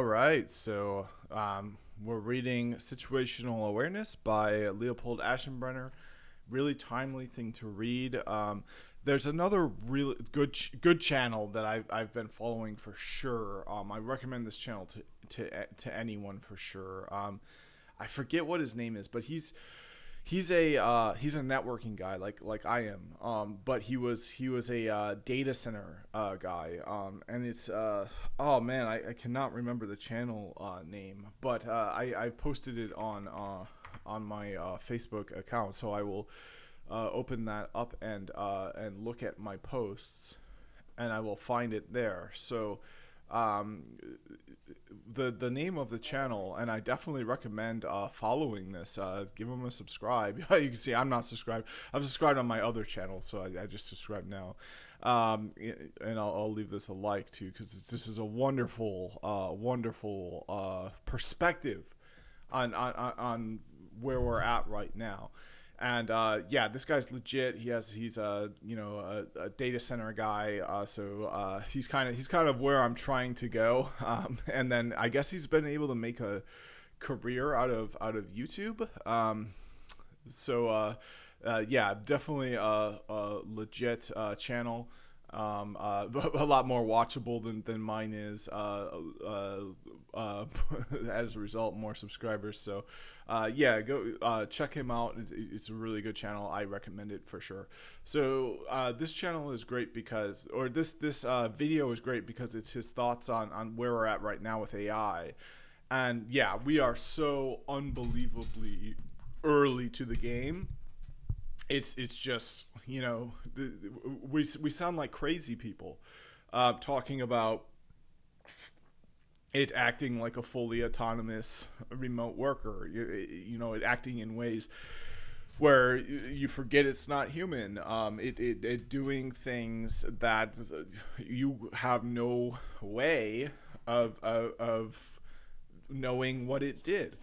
right, so we're reading Situational Awareness by Leopold Aschenbrenner. Really timely thing to read. There's another really good channel that I've been following for sure. I recommend this channel to anyone for sure. I forget what his name is, but he's a networking guy like I am. But he was a data center guy. And it's oh man, I cannot remember the channel name, but I posted it on my Facebook account, so I will open that up and look at my posts, and I will find it there. So the name of the channel, and I definitely recommend following this. Give them a subscribe. You can see I'm not subscribed. I'm subscribed on my other channel, so I just subscribed now. And I'll leave this a like too, because this is a wonderful perspective on where we're at right now. And yeah, this guy's legit. He's a data center guy. So he's kind of where I'm trying to go. And then I guess he's been able to make a career out of YouTube. So yeah, definitely a legit channel. A lot more watchable than mine is. As a result, more subscribers. So, yeah, go check him out. It's a really good channel. I recommend it for sure. So, this channel is great because, or this video is great because it's his thoughts on where we're at right now with AI. And yeah, we are so unbelievably early to the game. It's just, we sound like crazy people talking about it acting like a fully autonomous remote worker, it acting in ways where you forget it's not human, it doing things that you have no way of knowing what it did.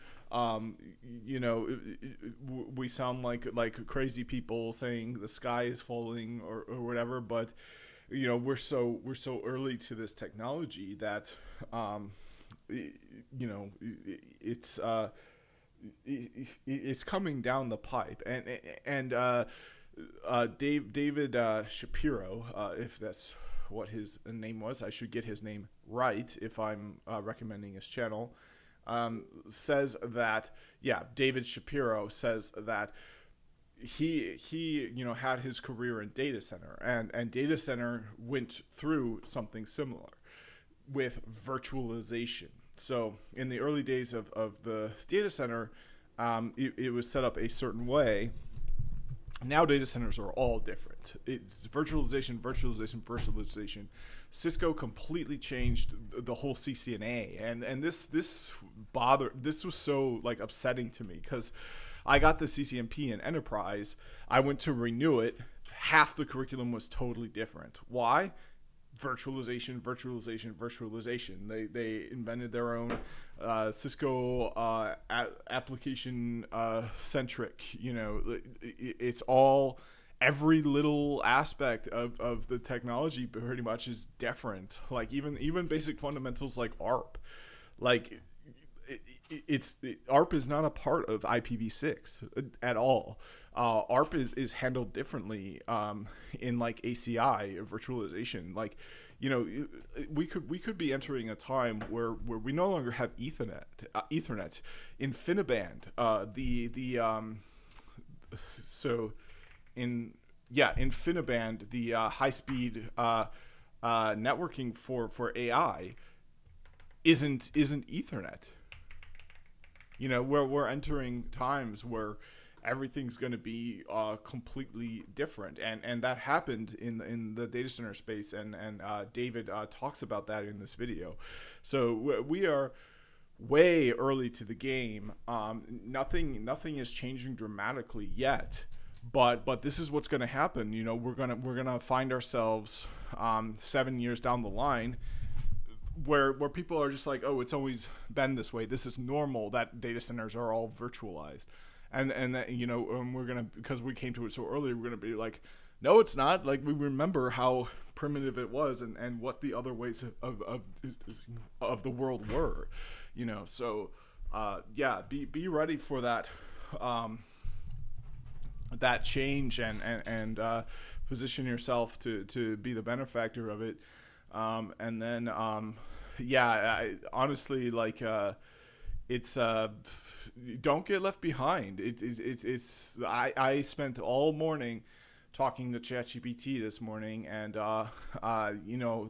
We sound like crazy people saying the sky is falling or whatever, but we're so early to this technology that it's coming down the pipe. And David Shapiro, if that's what his name was, I should get his name right if I'm recommending his channel. Says that, David Shapiro says that he had his career in data center, and data center went through something similar with virtualization. So in the early days of the data center, it was set up a certain way. Now data centers are all different. It's virtualization. Cisco completely changed the whole CCNA, and this was so upsetting to me, because I got the CCNP in enterprise. I went to renew it. Half the curriculum was totally different. Why? Virtualization. They invented their own Cisco application centric. It's all, every little aspect of the technology pretty much is different. Like even basic fundamentals like ARP, ARP is not a part of IPv6 at all. ARP is handled differently in ACI virtualization. We could be entering a time where we no longer have Ethernet. InfiniBand, InfiniBand, the high speed networking for AI isn't Ethernet. We're entering times where everything's going to be completely different, and that happened in the data center space, and David talks about that in this video. So we are way early to the game. Nothing is changing dramatically yet, but this is what's going to happen. We're gonna find ourselves 7 years down the line, where people are just like, oh, it's always been this way. This is normal that data centers are all virtualized, and that we're gonna, because we came to it so early, we're gonna be like, No, it's not. Like, we remember how primitive it was, and what the other ways of the world were, So, yeah, be ready for that, that change, and position yourself to be the benefactor of it. And then, yeah, honestly, like, it's don't get left behind. I spent all morning talking to ChatGPT this morning, and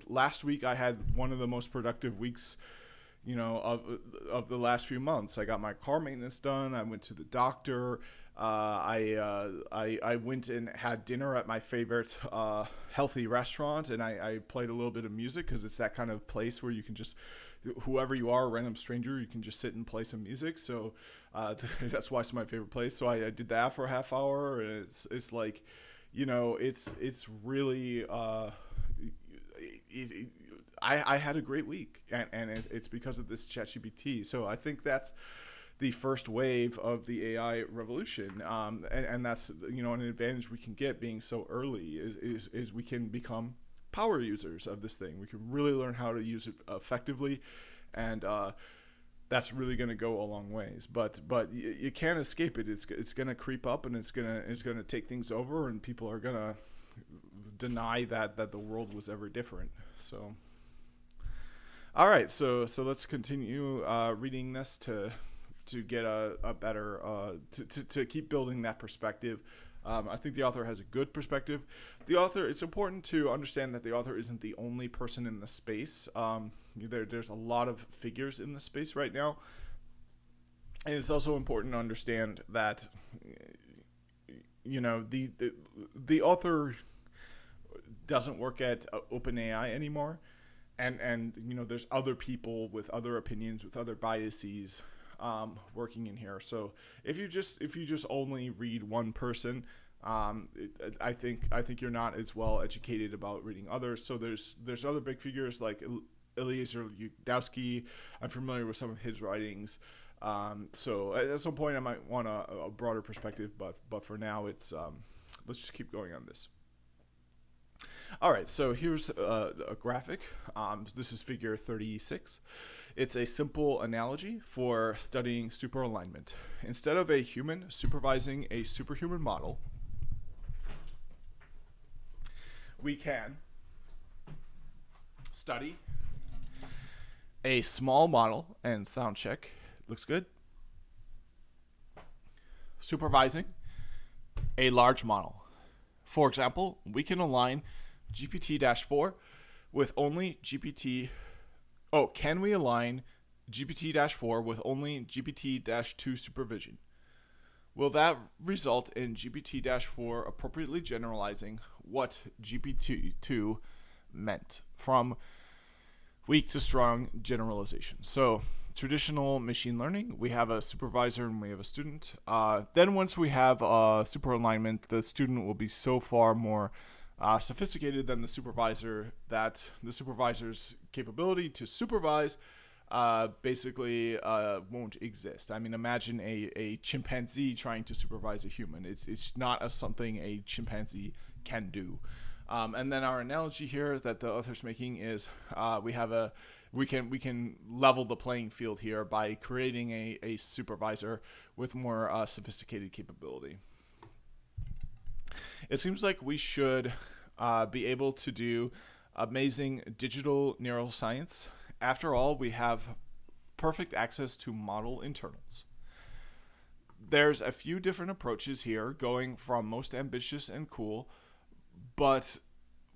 last week I had one of the most productive weeks, of the last few months. I got my car maintenance done. I went to the doctor. I went and had dinner at my favorite healthy restaurant, and I played a little bit of music, because it's that kind of place where you can just, whoever you are, a random stranger, you can just sit and play some music. So that's why it's my favorite place. So I did that for a half hour, and it's like, it's really I had a great week, and it's because of this ChatGPT. So I think that's the first wave of the AI revolution, and that's an advantage we can get being so early is we can become power users of this thing. We can really learn how to use it effectively, and that's really going to go a long ways. But you can't escape it. It's going to creep up, and it's going to take things over, and people are going to deny that the world was ever different. So, all right, so let's continue reading this to get a better to keep building that perspective. I think the author has a good perspective. It's important to understand that the author isn't the only person in the space. There's a lot of figures in the space right now. And it's also important to understand that, the author doesn't work at OpenAI anymore. And there's other people with other opinions, with other biases, working in here. So if you just only read one person, I think you're not as well educated about reading others. So there's other big figures like Eliezer Yudkowsky. I'm familiar with some of his writings. So at some point I might want a broader perspective, but for now it's let's just keep going on this. All right, so here's a graphic. This is figure 36. It's a simple analogy for studying superalignment. Instead of a human supervising a superhuman model, we can study a small model, and sound check. Looks good. Supervising a large model. For example, we can align GPT-4 with only GPT... Oh, can we align GPT-4 with only GPT-2 supervision? Will that result in GPT-4 appropriately generalizing what GPT-2 meant from weak to strong generalization? So, traditional machine learning, we have a supervisor and we have a student. Then once we have super alignment, the student will be so far more sophisticated than the supervisor that the supervisor's capability to supervise basically won't exist. I mean, imagine a chimpanzee trying to supervise a human. It's not something a chimpanzee can do. And then our analogy here that the author's making is we can level the playing field here by creating a supervisor with more sophisticated capability. It seems like we should be able to do amazing digital neuroscience. After all, we have perfect access to model internals. There's a few different approaches here, going from most ambitious and cool, but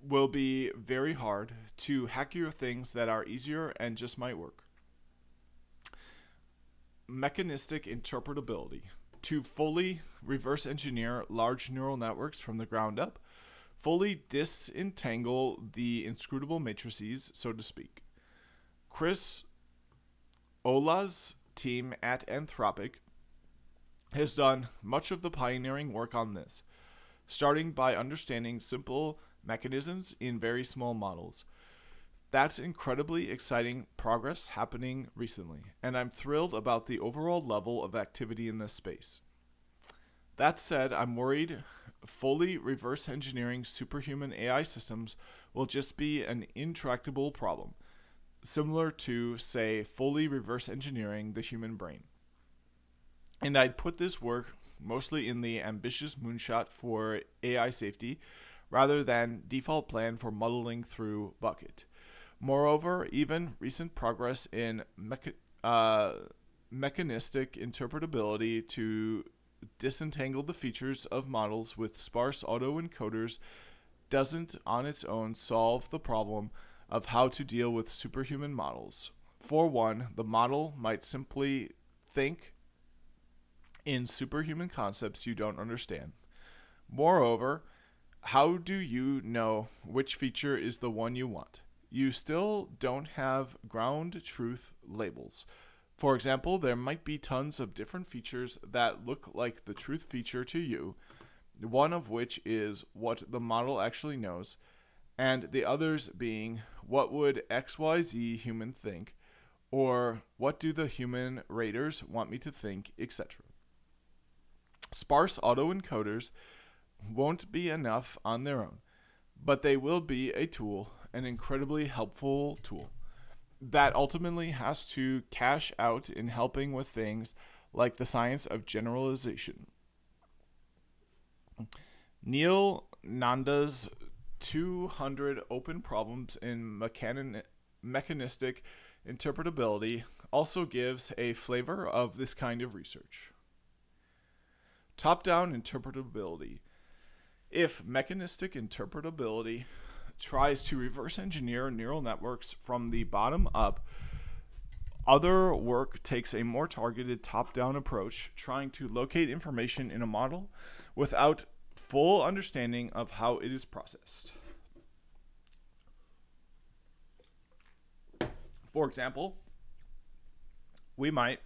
will be very hard, to hackier things that are easier and just might work. Mechanistic interpretability, to fully reverse engineer large neural networks from the ground up, fully disentangle the inscrutable matrices, so to speak. Chris Ola's team at Anthropic has done much of the pioneering work on this, starting by understanding simple mechanisms in very small models. That's incredibly exciting progress happening recently, and I'm thrilled about the overall level of activity in this space. That said, I'm worried fully reverse engineering superhuman AI systems will just be an intractable problem, similar to, say, fully reverse engineering the human brain. And I'd put this work mostly in the ambitious moonshot for AI safety rather than default plan for muddling through bucket. Moreover, even recent progress in mechanistic interpretability to disentangle the features of models with sparse autoencoders doesn't on its own solve the problem of how to deal with superhuman models. For one, the model might simply think in superhuman concepts you don't understand. Moreover, how do you know which feature is the one you want? You still don't have ground truth labels. For example, there might be tons of different features that look like the truth feature to you, one of which is what the model actually knows, and the others being what would XYZ human think, or what do the human raters want me to think, etc. Sparse autoencoders won't be enough on their own, but they will be a tool, an incredibly helpful tool, that ultimately has to cash out in helping with things like the science of generalization. Neil Nanda's 200 open problems in mechanistic interpretability also gives a flavor of this kind of research. Top-down interpretability. If mechanistic interpretability tries to reverse engineer neural networks from the bottom up, other work takes a more targeted top-down approach, trying to locate information in a model without full understanding of how it is processed. For example, we might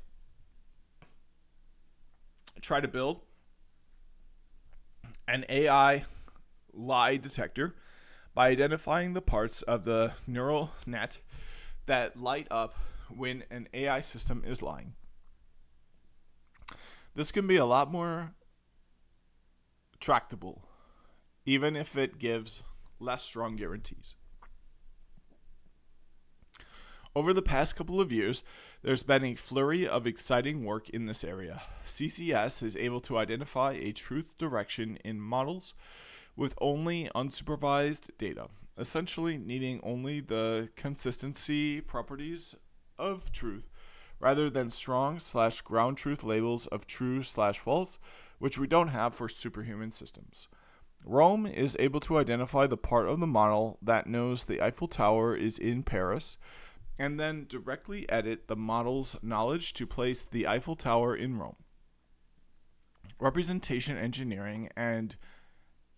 try to build an AI lie detector by identifying the parts of the neural net that light up when an AI system is lying. This can be a lot more tractable, even if it gives less strong guarantees. Over the past couple of years, there's been a flurry of exciting work in this area. CCS is able to identify a truth direction in models with only unsupervised data, essentially needing only the consistency properties of truth rather than strong/ground truth labels of true/false, which we don't have for superhuman systems. Rome is able to identify the part of the model that knows the Eiffel Tower is in Paris, and then directly edit the model's knowledge to place the Eiffel Tower in Rome. Representation engineering and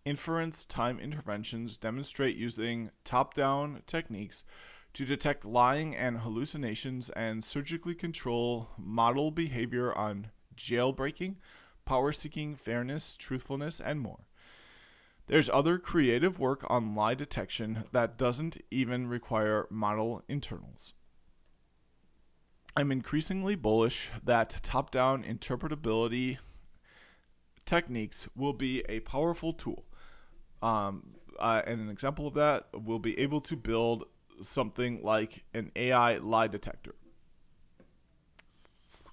inference time interventions demonstrate using top-down techniques to detect lying and hallucinations and surgically control model behavior on jailbreaking, power-seeking, fairness, truthfulness, and more. There's other creative work on lie detection that doesn't even require model internals. I'm increasingly bullish that top-down interpretability techniques will be a powerful tool. And an example of that, we'll be able to build something like an AI lie detector.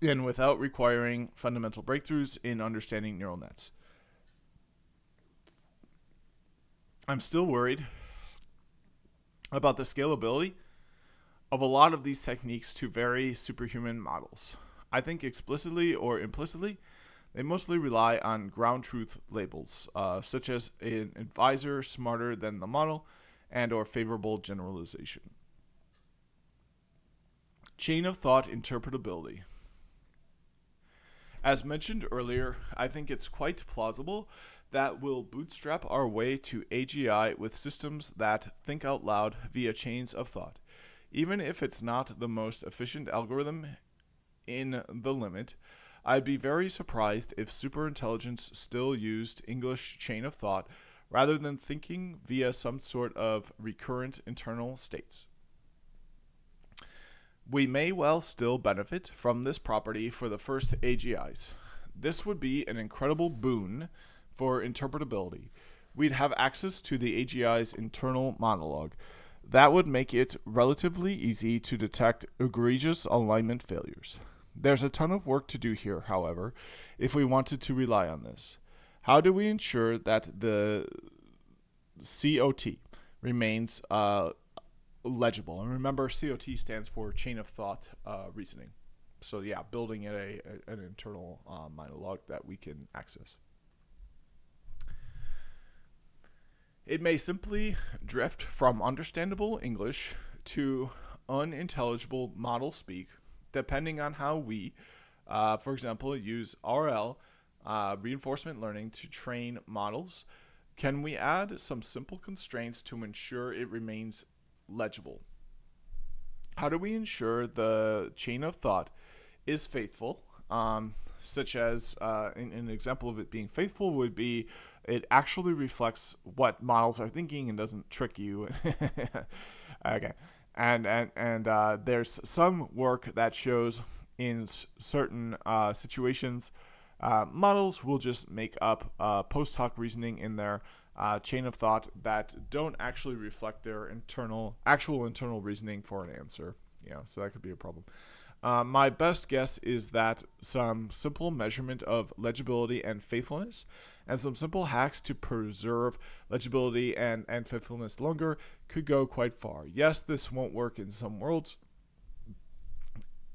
And without requiring fundamental breakthroughs in understanding neural nets. I'm still worried about the scalability of a lot of these techniques to very superhuman models. I think explicitly or implicitly, they mostly rely on ground truth labels, such as an advisor smarter than the model and or favorable generalization. Chain of thought interpretability. As mentioned earlier, I think it's quite plausible that we'll bootstrap our way to AGI with systems that think out loud via chains of thought. Even if it's not the most efficient algorithm in the limit, I'd be very surprised if superintelligence still used English chain of thought rather than thinking via some sort of recurrent internal states. We may well still benefit from this property for the first AGIs. This would be an incredible boon, for interpretability. We'd have access to the AGI's internal monologue. That would make it relatively easy to detect egregious alignment failures. There's a ton of work to do here, however, if we wanted to rely on this. How do we ensure that the COT remains legible? And remember, COT stands for chain of thought reasoning. So yeah, building an internal monologue that we can access. It may simply drift from understandable English to unintelligible model speak, depending on how we, for example, use RL, reinforcement learning, to train models. Can we add some simple constraints to ensure it remains legible? How do we ensure the chain of thought is faithful? Such as an example of it being faithful would be it actually reflects what models are thinking and doesn't trick you. Okay, and there's some work that shows in certain situations models will just make up post hoc reasoning in their chain of thought that don't actually reflect their actual internal reasoning for an answer. Yeah, so that could be a problem. My best guess is that some simple measurement of legibility and faithfulness and some simple hacks to preserve legibility and faithfulness longer could go quite far. Yes, this won't work in some worlds,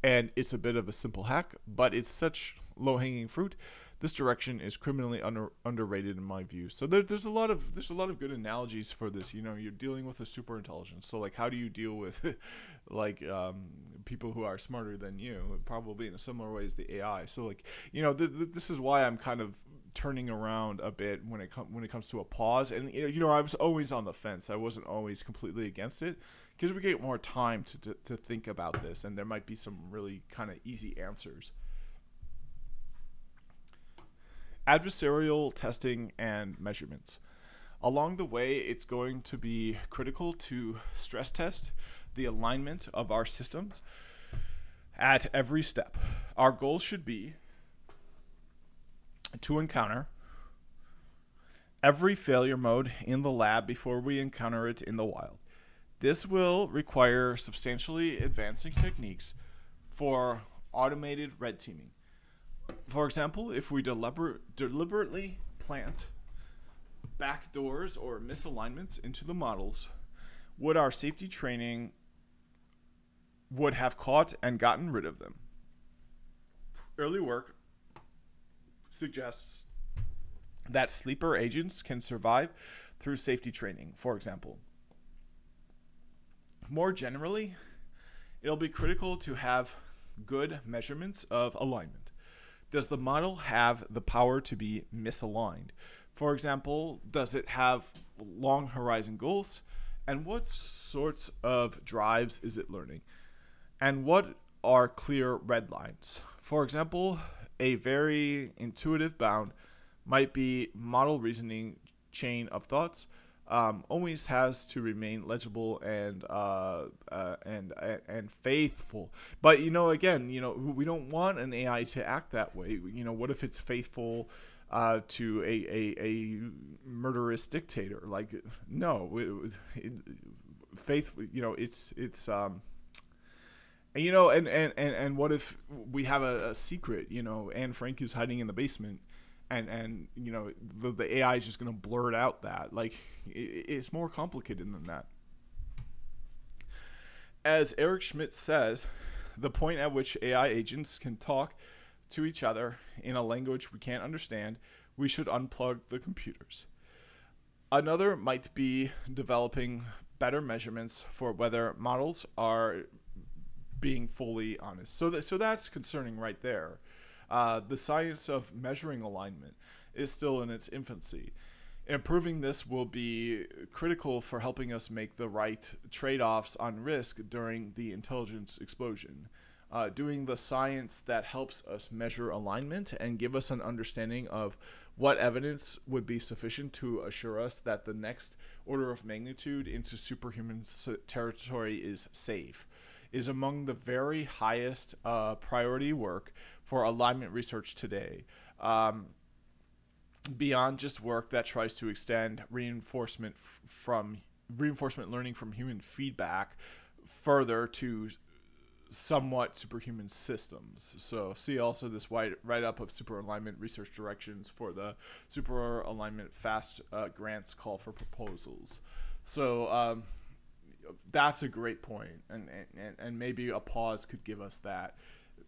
and it's a bit of a simple hack, but it's such low-hanging fruit. This direction is criminally underrated in my view. So there's a lot of good analogies for this. You know, you're dealing with a super intelligence. So like, how do you deal with like people who are smarter than you? Probably in a similar way as the AI. So like, you know, this is why I'm kind of turning around a bit when it comes to a pause. And you know, I was always on the fence. I wasn't always completely against it, because we get more time to think about this, and there might be some really kind of easy answers. Adversarial testing and measurements. Along the way, it's going to be critical to stress test the alignment of our systems at every step. Our goal should be to encounter every failure mode in the lab before we encounter it in the wild. This will require substantially advancing techniques for automated red teaming. For example, if we deliberately plant backdoors or misalignments into the models, would our safety training would have caught and gotten rid of them? Early work suggests that sleeper agents can survive through safety training, for example. More generally, it'll be critical to have good measurements of alignment. Does the model have the power to be misaligned? For example, does it have long horizon goals? And what sorts of drives is it learning? And what are clear red lines? For example, a very intuitive bound might be model reasoning chain of thoughts always has to remain legible and faithful. But you know, again, you know, we don't want an AI to act that way. You know, what if it's faithful to a murderous dictator? Like, no, faith. You know, it's you know, and what if we have a secret? You know, Anne Frank is hiding in the basement. And you know, the AI is just going to blurt out that. Like, it's more complicated than that. As Eric Schmidt says, the point at which AI agents can talk to each other in a language we can't understand, we should unplug the computers. Another might be developing better measurements for whether models are being fully honest. So that's concerning right there. The science of measuring alignment is still in its infancy. Improving this will be critical for helping us make the right trade-offs on risk during the intelligence explosion. Doing the science that helps us measure alignment and give us an understanding of what evidence would be sufficient to assure us that the next order of magnitude into superhuman territory is safe is among the very highest priority work for alignment research today. beyond just work that tries to extend reinforcement learning from human feedback further to somewhat superhuman systems. So see also this write-up of super alignment research directions for the super alignment fast grants call for proposals. So that's a great point, and maybe a pause could give us that.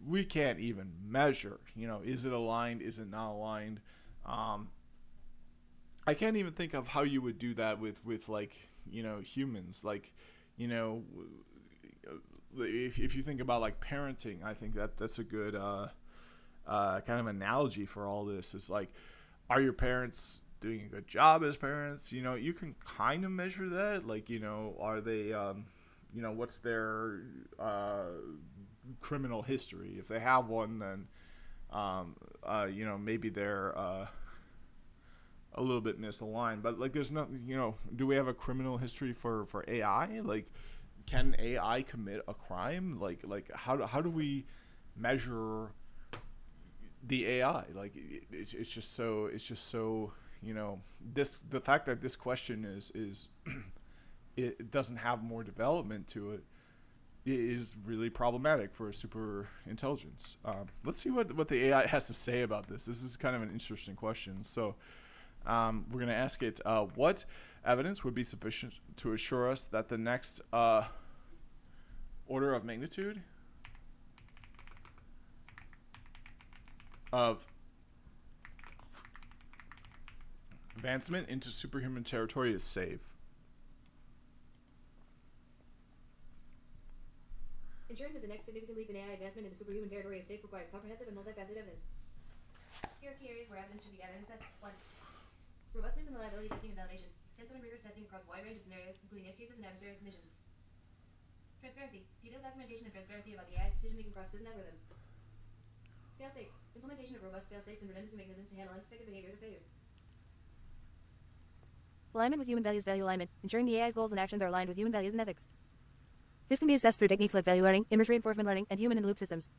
We can't even measure, is it aligned, is it not aligned? I can't even think of how you would do that with like, humans. Like, if you think about like parenting, I think that's a good kind of analogy for all this. Is like, are your parents doing a good job as parents? You can kind of measure that. Like, are they, what's their criminal history? If they have one, then, maybe they're a little bit misaligned. But like, there's no, do we have a criminal history for AI? Like, can AI commit a crime? Like how do we measure the AI? Like, it's just so the fact that this question is it doesn't have more development to it is really problematic for super intelligence. Let's see what the AI has to say about this. This is kind of an interesting question. So we're going to ask it, what evidence would be sufficient to assure us that the next order of magnitude of advancement into superhuman territory is safe? Ensuring that the next significant leap in AI advancement into superhuman territory is safe requires comprehensive and multifaceted evidence. Here are key areas where evidence should be gathered and assessed. 1. Robustness and reliability testing and validation. Extensive and rigorous testing across a wide range of scenarios, including edge cases and adversarial conditions. Transparency. Detailed documentation and transparency about the AI's decision-making processes and algorithms. Fail-safes. Implementation of robust fail-safes and redundancy mechanisms to handle unexpected behavior or failure. Alignment with human values. Value alignment. Ensuring the AI's goals and actions are aligned with human values and ethics. This can be assessed through techniques like value learning, image reinforcement learning, and human-in-the-loop systems.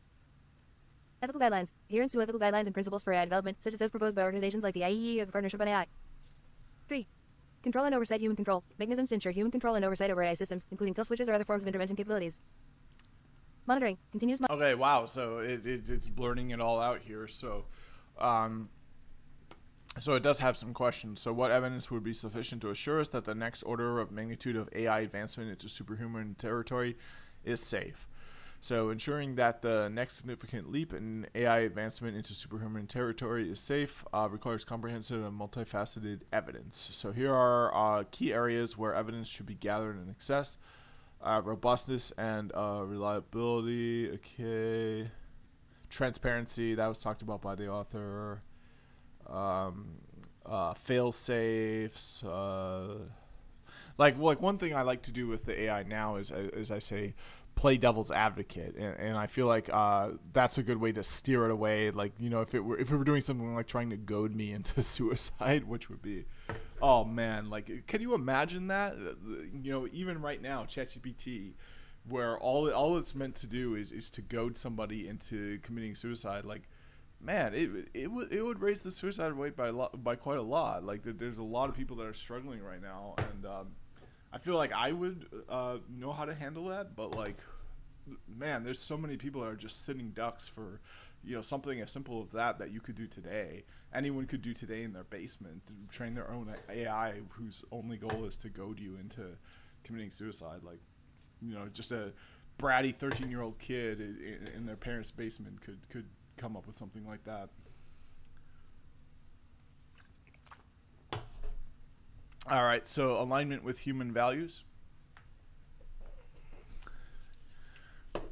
Ethical guidelines. Adherence to ethical guidelines and principles for AI development, such as those proposed by organizations like the IEEE or the Partnership on AI. 3. Control and oversight. Human control. Mechanisms to ensure human control and oversight over AI systems, including kill switches or other forms of intervention capabilities. Monitoring. Continuous Okay, wow. So it's blurting it all out here. So it does have some questions. So what evidence would be sufficient to assure us that the next order of magnitude of AI advancement into superhuman territory is safe? So ensuring that the next significant leap in AI advancement into superhuman territory is safe requires comprehensive and multifaceted evidence. So here are key areas where evidence should be gathered and accessed. Robustness and reliability. Okay. Transparency, that was talked about by the author. Fail safes. Like one thing I like to do with the AI now is I say, play devil's advocate, and I feel like that's a good way to steer it away. Like, if it were doing something like trying to goad me into suicide, which would be, oh man, like, can you imagine that? Even right now, ChatGPT, where all it's meant to do is to goad somebody into committing suicide. Like, man, it would raise the suicide rate by quite a lot. Like, there's a lot of people that are struggling right now, and I feel like I would know how to handle that, but like, man, there's so many people that are just sitting ducks for, something as simple as that you could do today. Anyone could do today in their basement, train their own AI whose only goal is to goad you into committing suicide. Like, just a bratty 13-year-old kid in their parents' basement could come up with something like that. All right, so alignment with human values.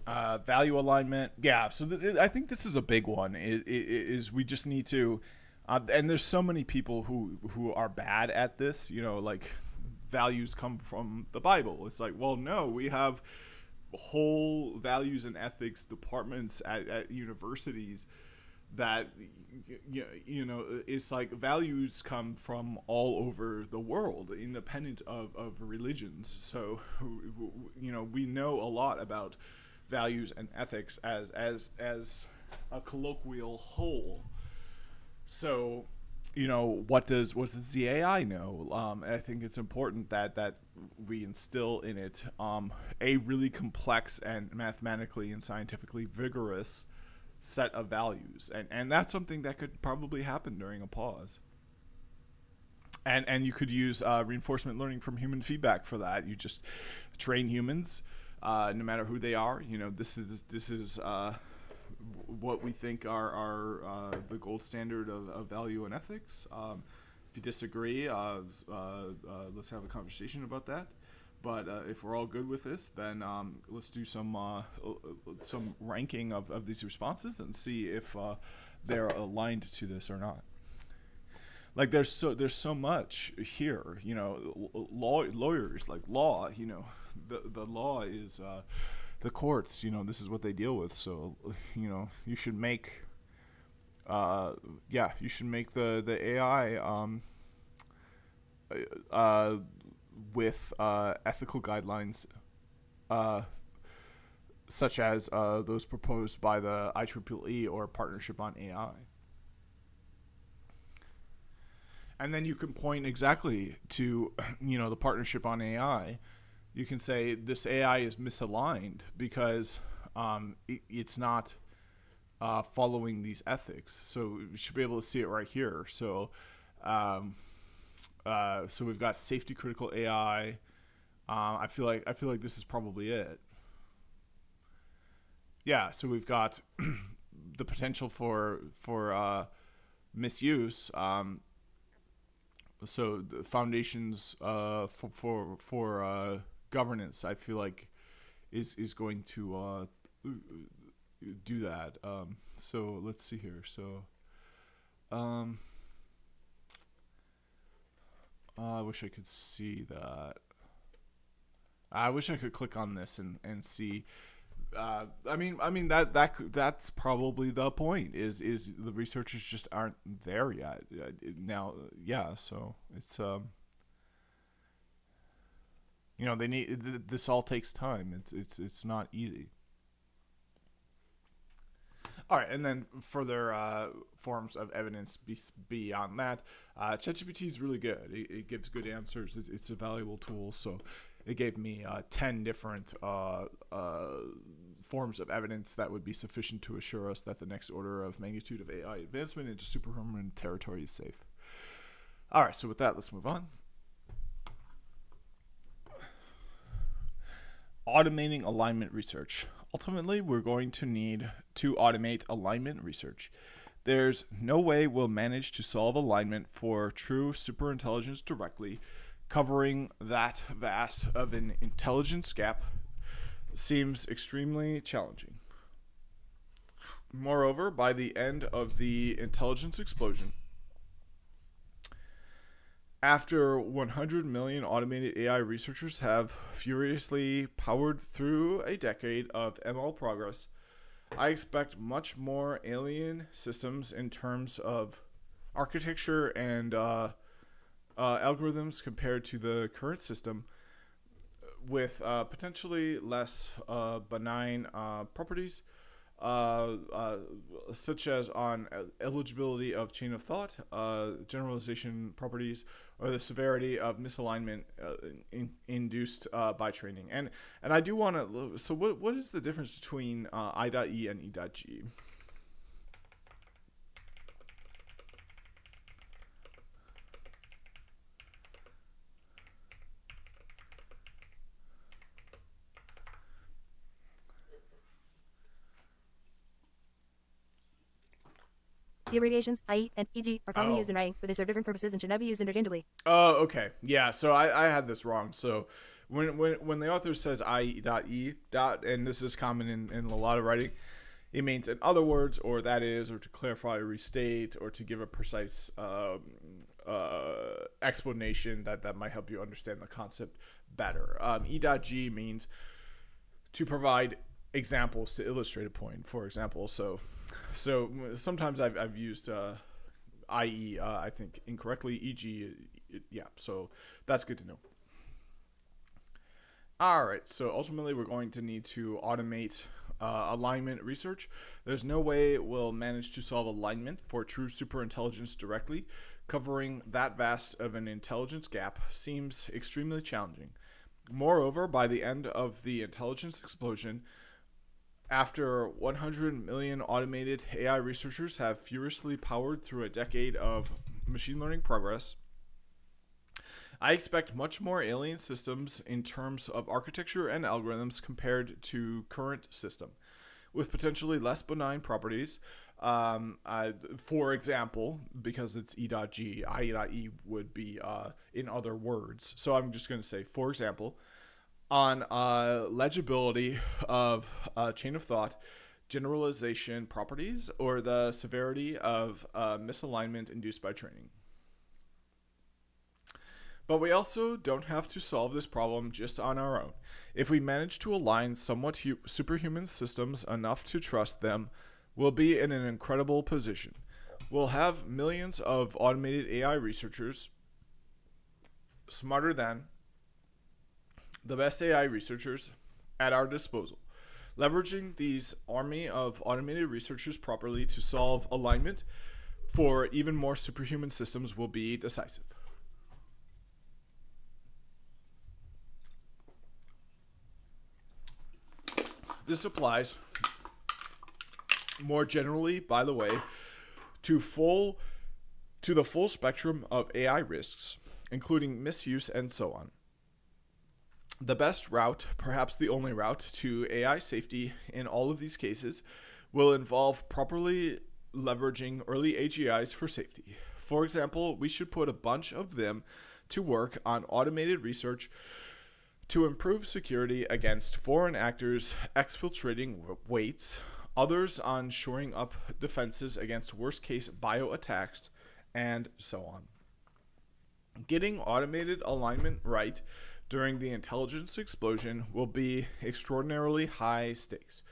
Value alignment. Yeah, so I think this is a big one. Is we just need to, and there's so many people who are bad at this. Like, values come from the Bible. It's like, well, no, we have whole values and ethics departments at universities that it's like values come from all over the world, independent of religions. So we know a lot about values and ethics as a colloquial whole. So what does the AI know? I think it's important that we instill in it a really complex and mathematically and scientifically vigorous set of values, and that's something that could probably happen during a pause. And you could use reinforcement learning from human feedback for that. You just train humans, no matter who they are. This is what we think are the gold standard of value and ethics. If you disagree, let's have a conversation about that. But if we're all good with this, then let's do some ranking of these responses and see if they're aligned to this or not. Like there's so much here, lawyers, like law, the law is the courts, this is what they deal with. So, you should make, you should make the AI with ethical guidelines, such as those proposed by the IEEE or Partnership on AI. And then you can point exactly to, the Partnership on AI. You can say this AI is misaligned because it's not following these ethics. So you should be able to see it right here. So, so we've got safety critical AI. I feel like this is probably it. Yeah. So we've got the potential for misuse. So the foundations for governance, I feel like, is going to do that. So let's see here. So I wish I could see that. I wish I could click on this and see. That's probably the point. Is the researchers just aren't there yet now? Yeah, so it's they need this. All takes time. It's not easy. All right, and then further forms of evidence beyond that, ChatGPT is really good. It gives good answers. It's a valuable tool. So it gave me 10 different forms of evidence that would be sufficient to assure us that the next order of magnitude of AI advancement into superhuman territory is safe. All right, so with that, let's move on. Automating alignment research. Ultimately, we're going to need to automate alignment research. There's no way we'll manage to solve alignment for true superintelligence directly. Covering that vast of an intelligence gap seems extremely challenging. Moreover, by the end of the intelligence explosion, after 100 million automated AI researchers have furiously powered through a decade of ML progress, I expect much more alien systems in terms of architecture and algorithms compared to the current system, with potentially less benign properties, such as on eligibility of chain of thought, generalization properties, or the severity of misalignment induced by training. And I do want to. So what is the difference between I.E and E.G? The abbreviations IE and EG are commonly used in writing, but they serve different purposes and should not be used interchangeably. Oh, okay. Yeah, so I had this wrong. So when the author says IE.E, and this is common in a lot of writing, it means in other words, or that is, or to clarify or restate, or to give a precise explanation that might help you understand the concept better. E.G means to provide examples to illustrate a point, for example. So sometimes I've used IE, I think incorrectly, EG, yeah, so that's good to know. All right, so ultimately we're going to need to automate alignment research. There's no way we'll manage to solve alignment for true superintelligence directly. Covering that vast of an intelligence gap seems extremely challenging. Moreover, by the end of the intelligence explosion, after 100 million automated AI researchers have furiously powered through a decade of machine learning progress, I expect much more alien systems in terms of architecture and algorithms compared to current system, with potentially less benign properties. For example, because it's E.G, I.E would be in other words. So I'm just going to say, for example, on legibility of chain of thought, generalization properties, or the severity of misalignment induced by training. But we also don't have to solve this problem just on our own. If we manage to align somewhat superhuman systems enough to trust them, we'll be in an incredible position. We'll have millions of automated AI researchers smarter than the best AI researchers at our disposal. Leveraging these army of automated researchers properly to solve alignment for even more superhuman systems will be decisive. This applies more generally, by the way, to the full spectrum of AI risks, including misuse and so on. The best route, perhaps the only route, to AI safety in all of these cases will involve properly leveraging early AGIs for safety. For example, we should put a bunch of them to work on automated research to improve security against foreign actors exfiltrating weights, others on shoring up defenses against worst-case bio attacks, and so on. Getting automated alignment right during the intelligence explosion will be extraordinarily high stakes.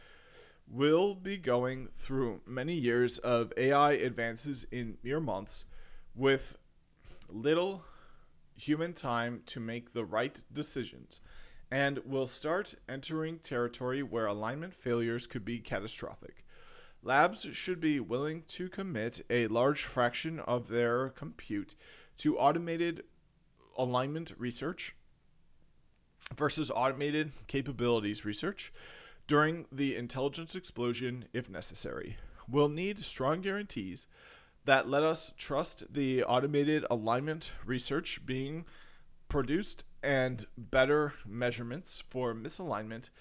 We'll be going through many years of AI advances in mere months with little human time to make the right decisions, and we'll start entering territory where alignment failures could be catastrophic. Labs should be willing to commit a large fraction of their compute to automated alignment research versus automated capabilities research during the intelligence explosion if necessary. We'll need strong guarantees that let us trust the automated alignment research being produced and better measurements for misalignment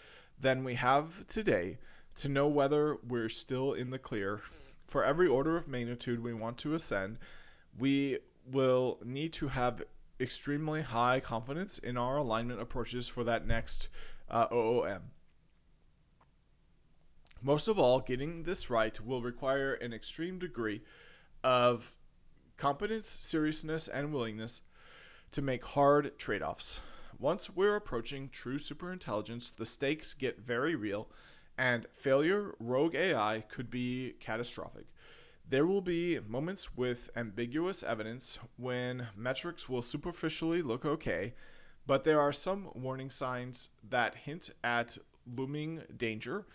than we have today to know whether we're still in the clear. For every order of magnitude we want to ascend, we will need to have extremely high confidence in our alignment approaches for that next OOM. Most of all, getting this right will require an extreme degree of competence, seriousness, and willingness to make hard trade-offs. Once we're approaching true superintelligence, the stakes get very real, and failure, rogue AI, could be catastrophic. There will be moments with ambiguous evidence when metrics will superficially look okay, but there are some warning signs that hint at looming danger,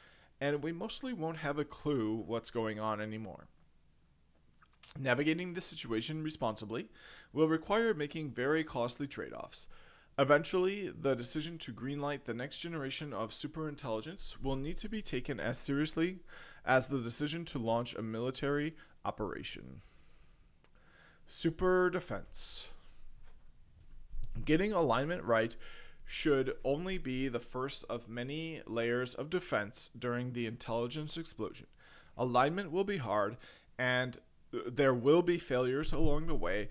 and we mostly won't have a clue what's going on anymore. Navigating this situation responsibly will require making very costly trade-offs. Eventually, the decision to greenlight the next generation of superintelligence will need to be taken as seriously as the decision to launch a military operation. Super defense. Getting alignment right should only be the first of many layers of defense during the intelligence explosion. Alignment will be hard, and there will be failures along the way.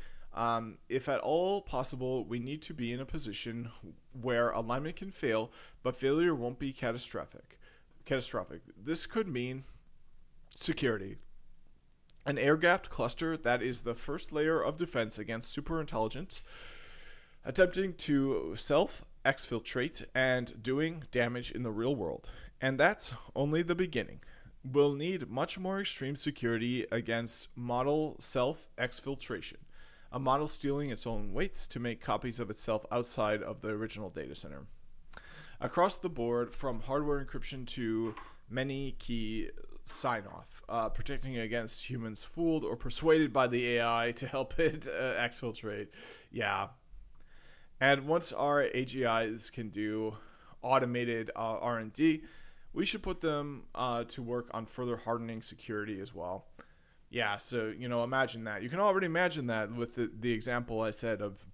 If at all possible, we need to be in a position where alignment can fail, but failure won't be catastrophic. This could mean security. An air-gapped cluster that is the first layer of defense against superintelligence, attempting to self-exfiltrate and doing damage in the real world. And that's only the beginning. We'll need much more extreme security against model self-exfiltration, a model stealing its own weights to make copies of itself outside of the original data center. Across the board, from hardware encryption to many key sign-off, protecting against humans fooled or persuaded by the AI to help it exfiltrate. Yeah. And once our AGIs can do automated R&D, we should put them to work on further hardening security as well. Yeah, so, imagine that. You can already imagine that with the example I said of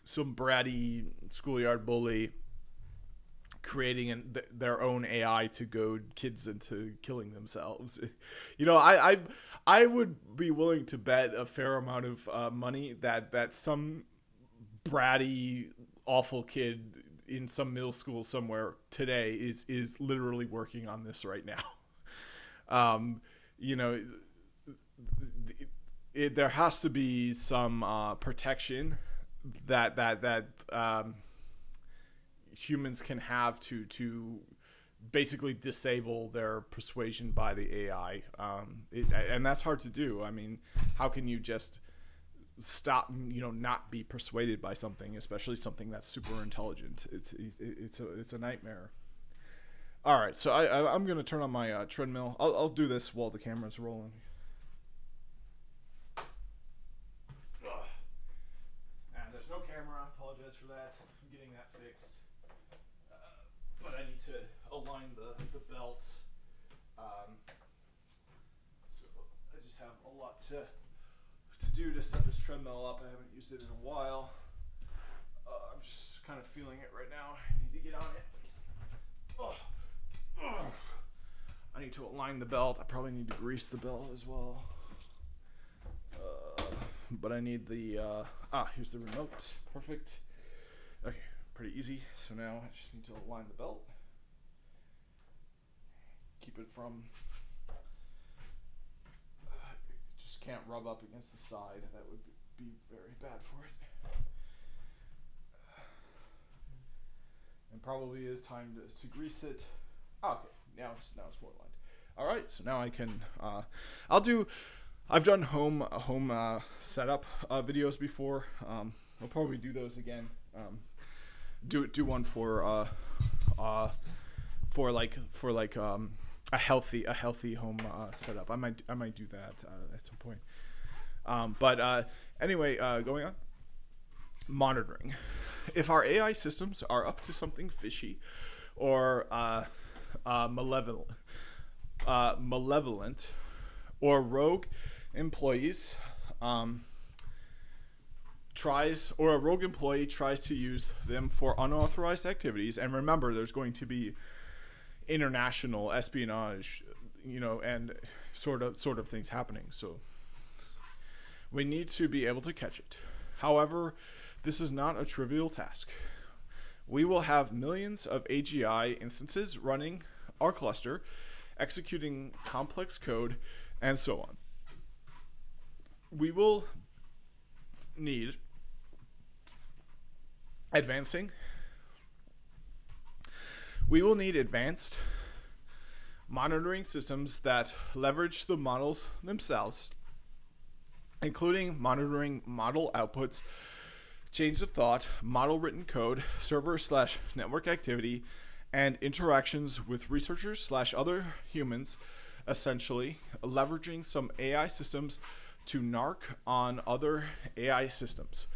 some bratty schoolyard bully creating their own AI to goad kids into killing themselves. I would be willing to bet a fair amount of money that some bratty, awful kid in some middle school somewhere today is literally working on this right now. There has to be some protection that humans can have to basically disable their persuasion by the AI, and that's hard to do. I mean, how can you just stop, not be persuaded by something, especially something that's super intelligent? It's a nightmare. All right, so I'm gonna turn on my treadmill. I'll do this while the camera's rolling. And there's no camera. Apologize for that. I'm getting that fixed. But I need to align the belts. So I just have a lot to do to set this treadmill up. I haven't used it in a while. I'm just kind of feeling it right now. I need to get on it. I need to align the belt. I probably need to grease the belt as well. But I need the here's the remote. Perfect. Okay, pretty easy. So now I just need to align the belt. Keep it from just can't rub up against the side. That would be very bad for it. And probably is time to grease it. Okay, now it's more aligned. All right, so now I can I've done home setup videos before. I'll probably do those again. Do one for a healthy home setup. I might do that at some point. But anyway, going on. Monitoring. If our AI systems are up to something fishy or malevolent or rogue employees a rogue employee tries to use them for unauthorized activities, and remember, there's going to be international espionage, and sort of things happening. So we need to be able to catch it. However, this is not a trivial task. We will have millions of AGI instances running our cluster, executing complex code, and so on. We will need advanced monitoring systems that leverage the models themselves, including monitoring model outputs, chains of thought, model written code, server/network activity, and interactions with researchers/other humans, essentially leveraging some AI systems to narc on other AI systems.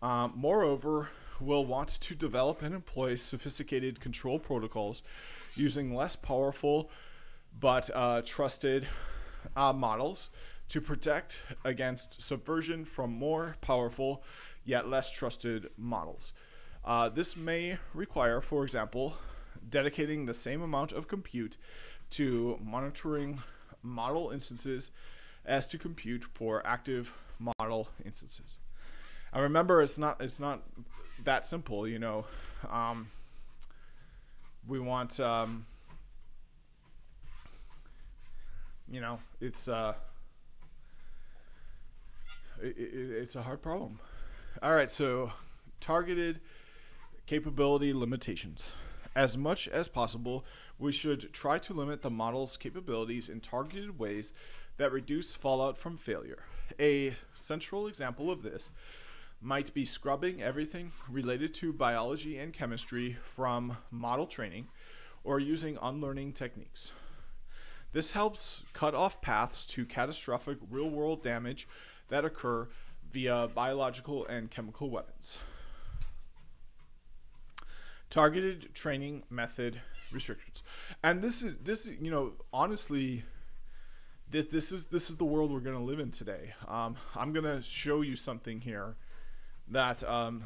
Moreover, we'll want to develop and employ sophisticated control protocols using less powerful but trusted models to protect against subversion from more powerful yet less trusted models. This may require, for example, dedicating the same amount of compute to monitoring model instances as to compute for active model instances. And remember, it's not that simple. We want it's a hard problem. All right, so targeted capability limitations. As much as possible, we should try to limit the model's capabilities in targeted ways that reduce fallout from failure. A central example of this might be scrubbing everything related to biology and chemistry from model training, or using unlearning techniques. This helps cut off paths to catastrophic real-world damage that occur via biological and chemical weapons. Targeted training method restrictions, and this is honestly, this is the world we're going to live in today. I'm going to show you something here that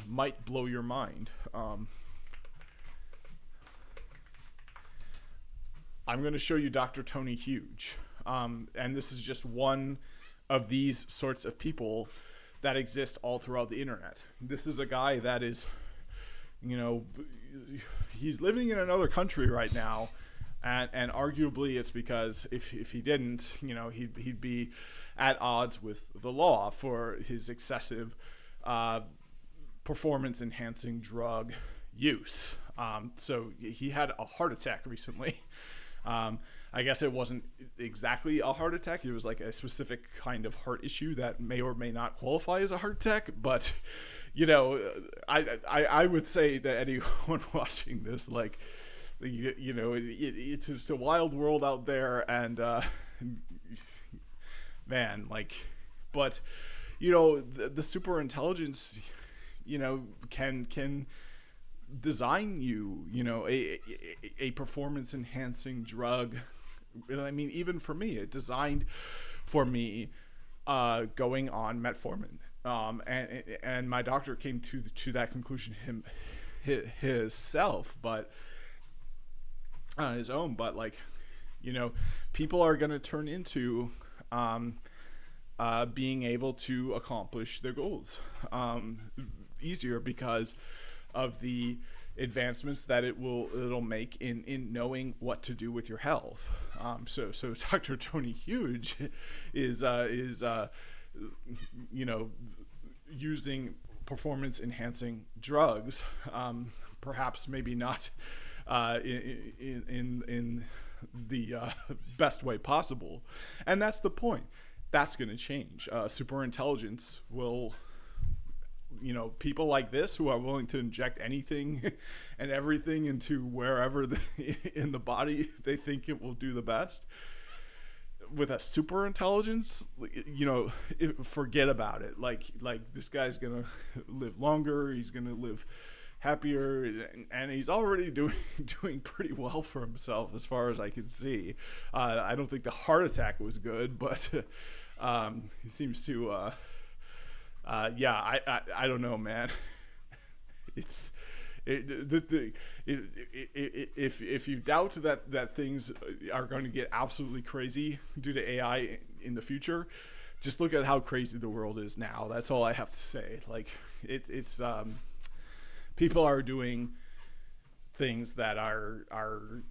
might blow your mind. I'm going to show you Dr. Tony Huge, and this is just one of these sorts of people that exist all throughout the internet. This is a guy that is, he's living in another country right now, and arguably it's because if he didn't, he'd be at odds with the law for his excessive performance enhancing drug use. So he had a heart attack recently. I guess it wasn't exactly a heart attack. It was like a specific kind of heart issue that may or may not qualify as a heart attack. But, I would say to anyone watching this, like, it's just a wild world out there. And, man, like, but, the super intelligence, can design you, a performance enhancing drug. I mean, even for me, it designed for me going on metformin, and my doctor came to that conclusion himself, but on his own. But like, people are going to turn into being able to accomplish their goals easier because of the advancements that it'll make in knowing what to do with your health. So Dr. Tony Huge is using performance enhancing drugs, perhaps maybe not in the best way possible, and that's the point. That's going to change. Super intelligence will. People like this who are willing to inject anything and everything into wherever in the body they think it will do the best. With a super intelligence, forget about it. Like this guy's gonna live longer. He's gonna live happier, and he's already doing pretty well for himself as far as I can see. I don't think the heart attack was good, but he seems to. I don't know, man. If you doubt that things are going to get absolutely crazy due to AI in the future, just look at how crazy the world is now. That's all I have to say. Like it's people are doing things that are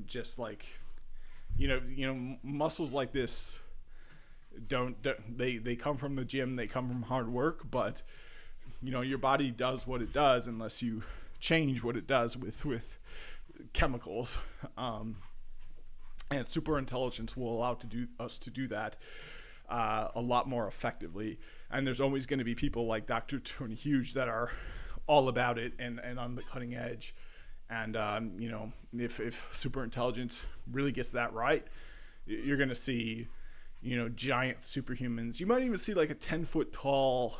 just like, muscles like this. They come from the gym, they come from hard work, but your body does what it does unless you change what it does with chemicals, and super intelligence will allow us to do that a lot more effectively. And there's always going to be people like Dr. Tony Huge that are all about it and on the cutting edge. And if super intelligence really gets that right, you're going to see giant superhumans. You might even see like a 10-foot tall,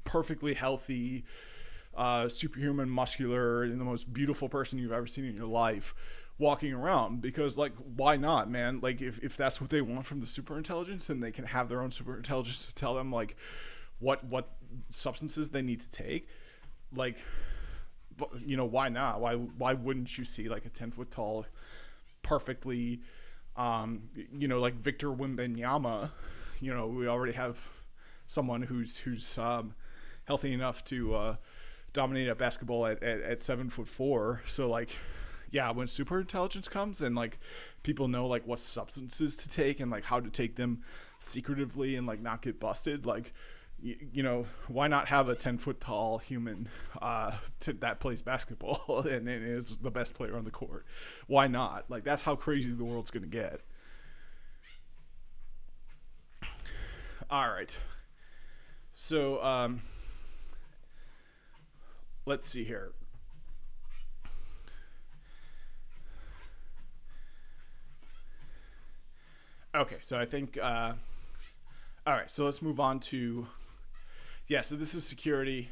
perfectly healthy, superhuman, muscular, and the most beautiful person you've ever seen in your life walking around. Because, like, why not, man? Like, if that's what they want from the super intelligence, and they can have their own super intelligence to tell them, like, what substances they need to take, like, why not? Why wouldn't you see like a 10-foot tall, perfectly like Victor Wembanyama? We already have someone who's healthy enough to dominate at basketball at 7'4". So like, yeah, when super intelligence comes and like people know like what substances to take and like how to take them secretively and like not get busted, like why not have a 10-foot tall human that plays basketball and is the best player on the court? Why not? Like, that's how crazy the world's gonna get. All right, so let's see here. Okay, so I think, all right, so let's move on to, yeah, so this is security.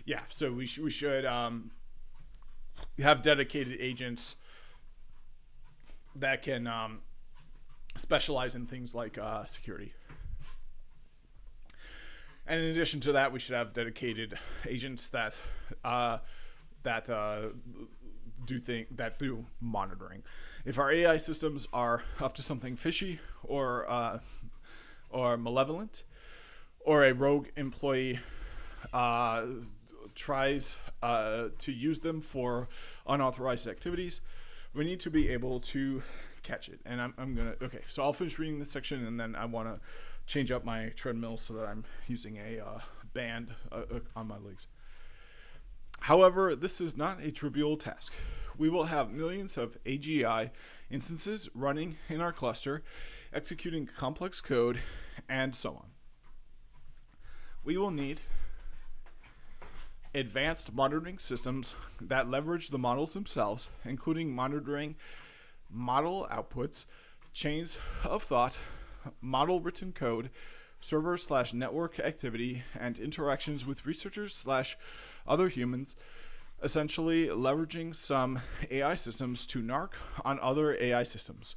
Yeah, so we should have dedicated agents that can specialize in things like security. And in addition to that, we should have dedicated agents that do monitoring. If our AI systems are up to something fishy or malevolent, or a rogue employee tries to use them for unauthorized activities, we need to be able to catch it. And I'm gonna, okay, so I'll finish reading this section, and then I want to change up my treadmill so that I'm using a band on my legs. However, this is not a trivial task. We will have millions of AGI instances running in our cluster, executing complex code, and so on. We will need advanced monitoring systems that leverage the models themselves, including monitoring model outputs, chains of thought, model written code, server/network activity, and interactions with researchers/other humans, essentially leveraging some AI systems to narc on other AI systems.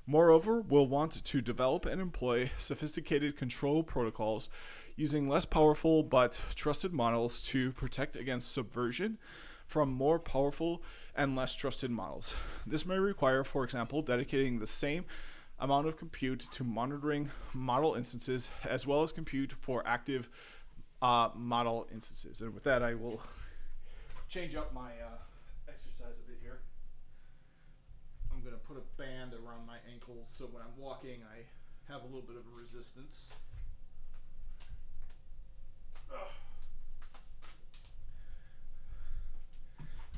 Moreover, we'll want to develop and employ sophisticated control protocols using less powerful but trusted models to protect against subversion from more powerful and less trusted models. This may require, for example, dedicating the same amount of compute to monitoring model instances as well as compute for active model instances. And with that, I will change up my exercise a bit here. I'm going to put a band around my ankles so when I'm walking I have a little bit of a resistance.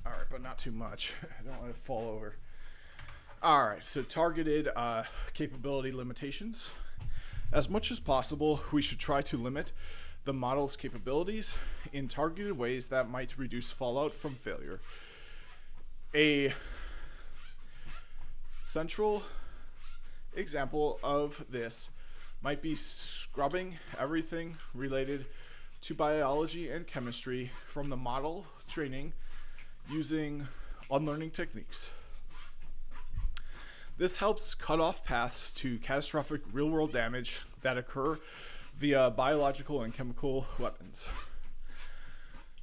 All right, but not too much. I don't want to fall over. All right, so targeted capability limitations. As much as possible, we should try to limit the model's capabilities in targeted ways that might reduce fallout from failure. A central example of this might be scrubbing everything related to biology and chemistry from the model training using unlearning techniques. This helps cut off paths to catastrophic real-world damage that occur via biological and chemical weapons.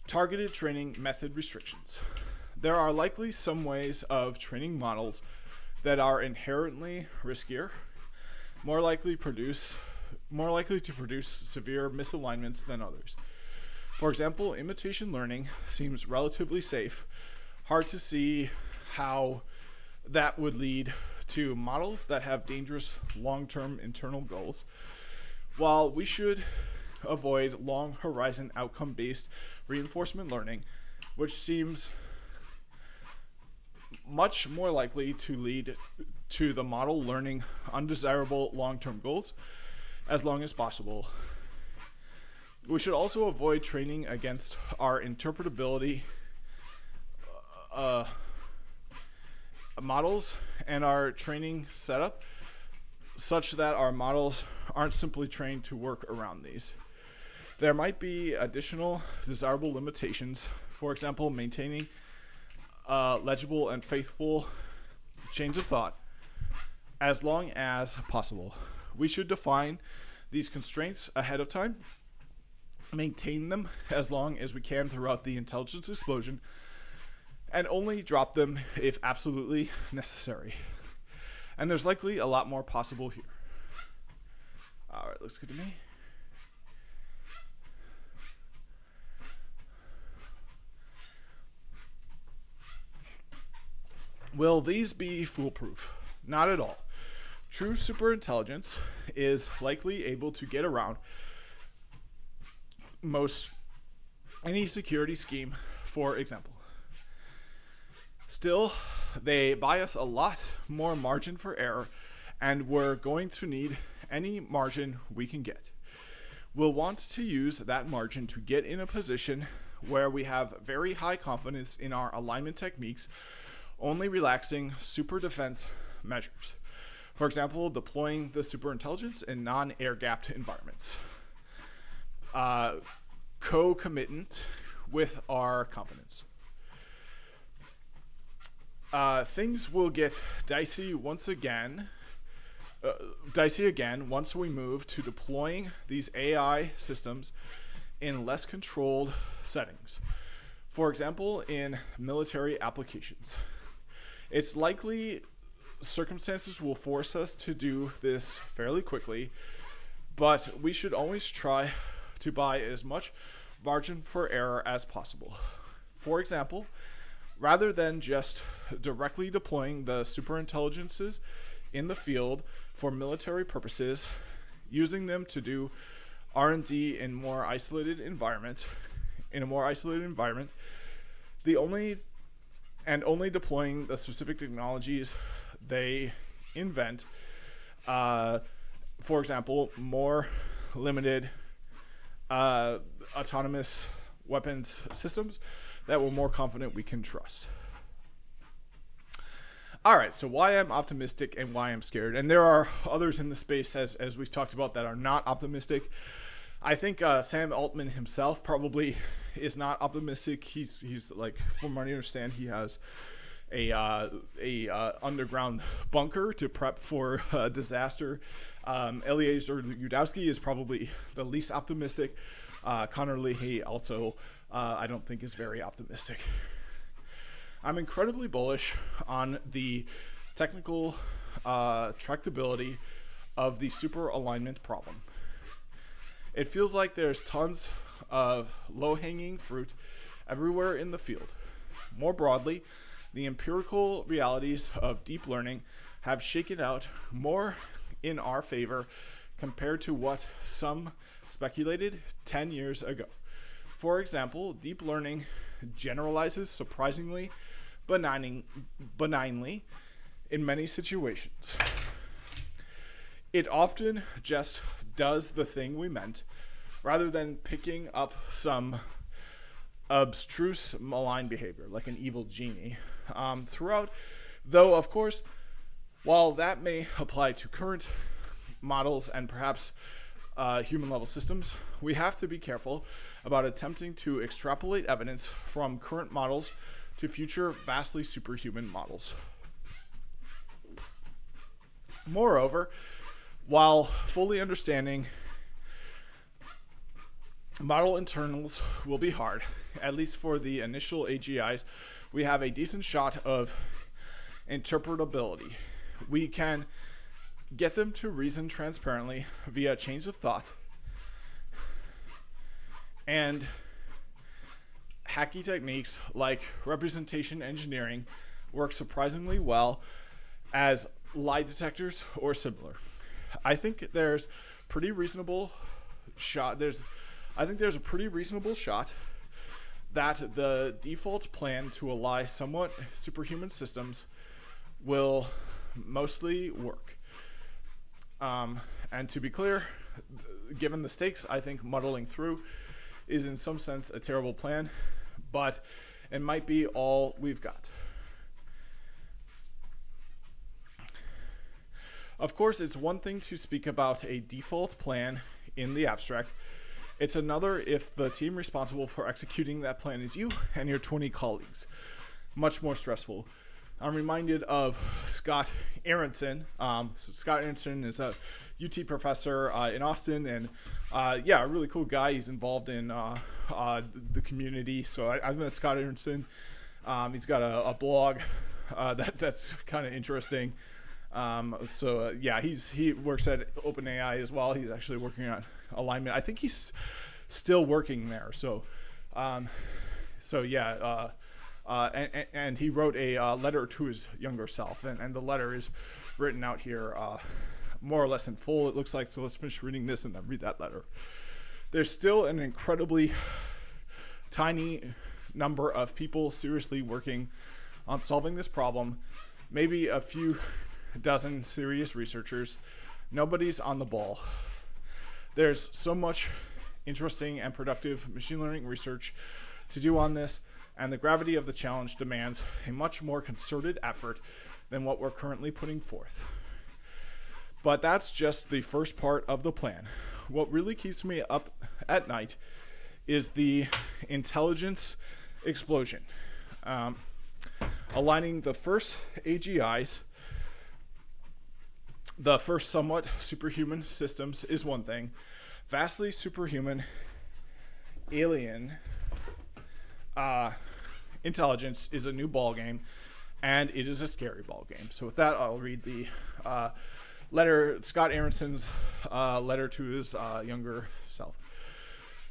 Targeted training method restrictions. There are likely some ways of training models that are inherently riskier, more likely to produce severe misalignments than others. For example, imitation learning seems relatively safe. Hard to see how that would lead to models that have dangerous long-term internal goals, while we should avoid long horizon outcome-based reinforcement learning, which seems much more likely to lead to the model learning undesirable long-term goals as long as possible. We should also avoid training against our interpretability models and our training setup such that our models aren't simply trained to work around these. There might be additional desirable limitations, for example, maintaining legible and faithful chains of thought as long as possible. We should define these constraints ahead of time, maintain them as long as we can throughout the intelligence explosion, and only drop them if absolutely necessary. And there's likely a lot more possible here. All right, looks good to me. Will these be foolproof? Not at all. True superintelligence is likely able to get around most any security scheme, for example. Still, they buy us a lot more margin for error, and we're going to need any margin we can get. We'll want to use that margin to get in a position where we have very high confidence in our alignment techniques, only relaxing super defense measures. For example, deploying the superintelligence in non-air-gapped environments. Co-commitment with our confidence. Things will get dicey again once we move to deploying these AI systems in less controlled settings. For example, in military applications. It's likely circumstances will force us to do this fairly quickly, but we should always try to buy as much margin for error as possible. For example, rather than just directly deploying the superintelligences in the field for military purposes, using them to do R&D in a more isolated environment, only deploying the specific technologies they invent. For example, more limited autonomous weapons systems that we're more confident we can trust. All right, so why I'm optimistic and why I'm scared. And there are others in the space, as we've talked about, that are not optimistic. I think Sam Altman himself probably is not optimistic. He's like, from what I understand, he has a underground bunker to prep for disaster. Eliezer Yudowsky is probably the least optimistic. Connor Leahy also, I don't think, is very optimistic. I'm incredibly bullish on the technical tractability of the super alignment problem. It feels like there's tons of low-hanging fruit everywhere in the field. More broadly, the empirical realities of deep learning have shaken out more in our favor compared to what some speculated 10 years ago. For example, deep learning generalizes surprisingly benignly in many situations. It often just does the thing we meant, rather than picking up some abstruse malign behavior, like an evil genie, throughout. Though, of course, while that may apply to current models and perhaps human-level systems, we have to be careful about attempting to extrapolate evidence from current models to future vastly superhuman models. Moreover, while fully understanding model internals will be hard, at least for the initial AGIs, we have a decent shot of interpretability. We can get them to reason transparently via chains of thought, and hacky techniques like representation engineering work surprisingly well as lie detectors or similar. I think there's a pretty reasonable shot that the default plan to ally somewhat superhuman systems will mostly work. And to be clear, given the stakes, I think muddling through is in some sense a terrible plan, but it might be all we've got. Of course, it's one thing to speak about a default plan in the abstract. It's another if the team responsible for executing that plan is you and your 20 colleagues. Much more stressful. I'm reminded of Scott Aronson. Scott Aronson is a UT professor in Austin, and a really cool guy. He's involved in the community. So I've met Scott Aronson. He's got a blog that's kind of interesting. He works at OpenAI as well. He's actually working on alignment. I think he's still working there. And he wrote a letter to his younger self, and the letter is written out here more or less in full, it looks like. So let's finish reading this and then read that letter. There's still an incredibly tiny number of people seriously working on solving this problem, maybe a few dozen serious researchers. Nobody's on the ball. There's so much interesting and productive machine learning research to do on this, and the gravity of the challenge demands a much more concerted effort than what we're currently putting forth. But that's just the first part of the plan. What really keeps me up at night is the intelligence explosion. Aligning the first AGIs, the first somewhat superhuman systems, is one thing. Vastly superhuman alien intelligence is a new ball game, and it is a scary ball game. So with that, I'll read the letter, Scott Aronson's letter to his younger self.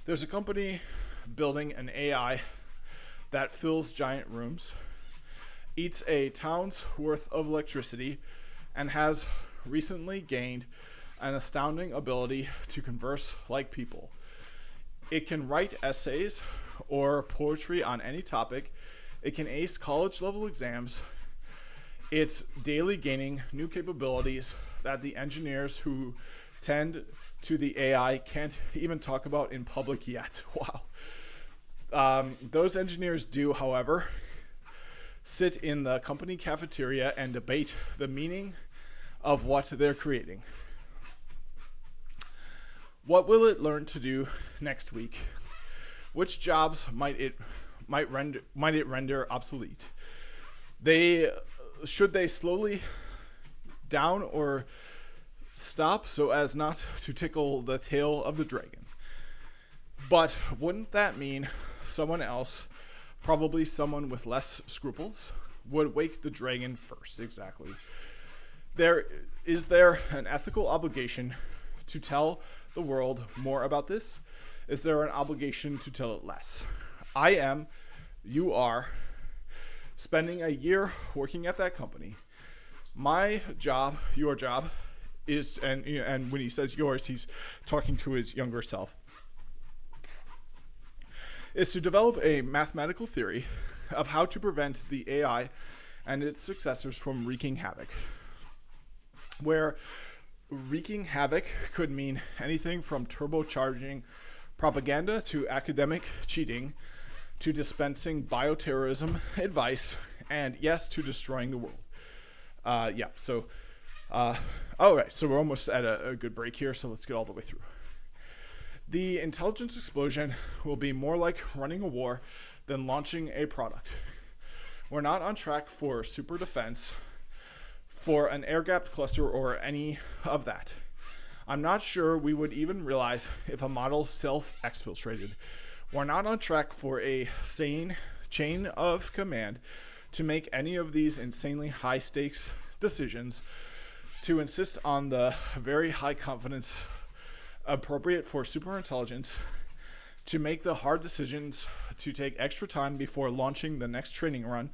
There's a company building an AI that fills giant rooms, eats a town's worth of electricity, and has recently gained an astounding ability to converse like people. It can write essays or poetry on any topic. It can ace college-level exams. It's daily gaining new capabilities that the engineers who tend to the AI can't even talk about in public yet. Wow. Those engineers do, however, sit in the company cafeteria and debate the meaning of what they're creating. What will it learn to do next week? Which jobs might it render obsolete? Should they slowly down or stop so as not to tickle the tail of the dragon? But wouldn't that mean someone else, probably someone with less scruples, would wake the dragon first? Exactly. Is there an ethical obligation to tell the world more about this? Is there an obligation to tell it less? I am, you are, spending a year working at that company. My job, your job, is, and when he says yours, he's talking to his younger self, is to develop a mathematical theory of how to prevent the AI and its successors from wreaking havoc. Where wreaking havoc could mean anything from turbocharging propaganda to academic cheating to dispensing bioterrorism advice and, yes, to destroying the world. All right, so we're almost at a good break here, so let's get all the way through. The intelligence explosion will be more like running a war than launching a product. We're not on track for super defense, for an air-gapped cluster, or any of that. I'm not sure we would even realize if a model self-exfiltrated. We're not on track for a sane chain of command to make any of these insanely high-stakes decisions, to insist on the very high confidence appropriate for superintelligence, to make the hard decisions, to take extra time before launching the next training run,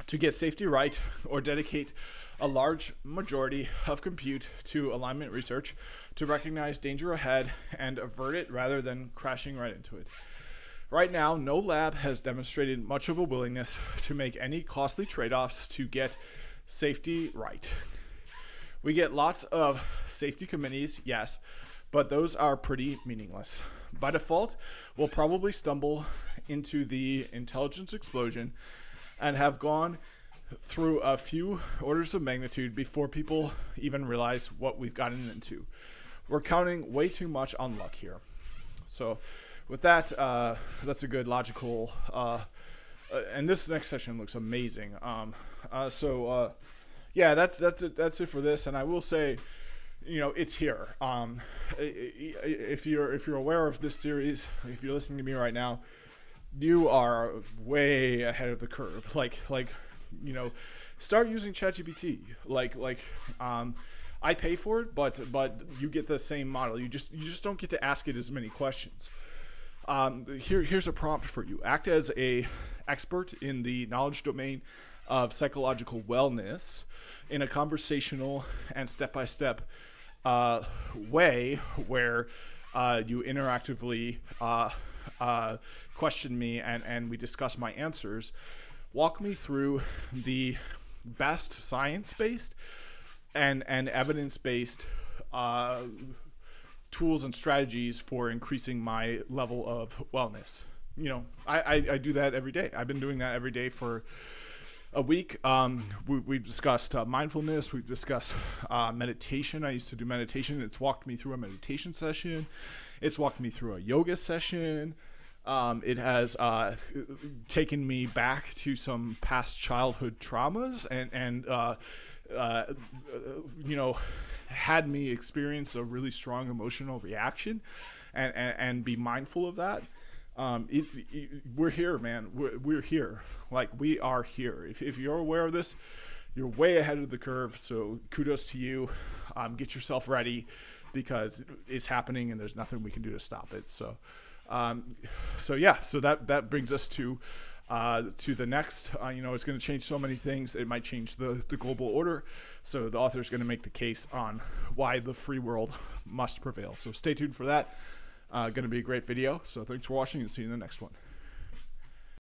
to get safety right, or dedicate a large majority of compute to alignment research, to recognize danger ahead and avert it rather than crashing right into it. Right now, no lab has demonstrated much of a willingness to make any costly trade-offs to get safety right. We get lots of safety committees, yes, but those are pretty meaningless. By default, we'll probably stumble into the intelligence explosion and have gone through a few orders of magnitude before people even realize what we've gotten into. We're counting way too much on luck here. So with that, that's a good logical, and this next session looks amazing. Yeah, that's it for this. And I will say, it's here. If you're aware of this series, if you're listening to me right now, you are way ahead of the curve. Start using ChatGPT. I pay for it, but you get the same model. You just don't get to ask it as many questions. Here's a prompt for you. Act as a expert in the knowledge domain of psychological wellness in a conversational and step-by-step way where you interactively question me and we discuss my answers. Walk me through the best science-based and evidence-based tools and strategies for increasing my level of wellness. I do that every day. I've been doing that every day for a week. We've discussed mindfulness. We've discussed meditation. I used to do meditation. It's walked me through a meditation session. It's walked me through a yoga session. It has taken me back to some past childhood traumas and you know, had me experience a really strong emotional reaction and be mindful of that. We're here, man. We're here. Like, we are here. If you're aware of this, you're way ahead of the curve. So kudos to you. Get yourself ready, because it's happening and there's nothing we can do to stop it. So that brings us to the next. You know, it's going to change so many things. It might change the global order. So the author is going to make the case on why the free world must prevail. So stay tuned for that. Going to be a great video. So thanks for watching, and see you in the next one.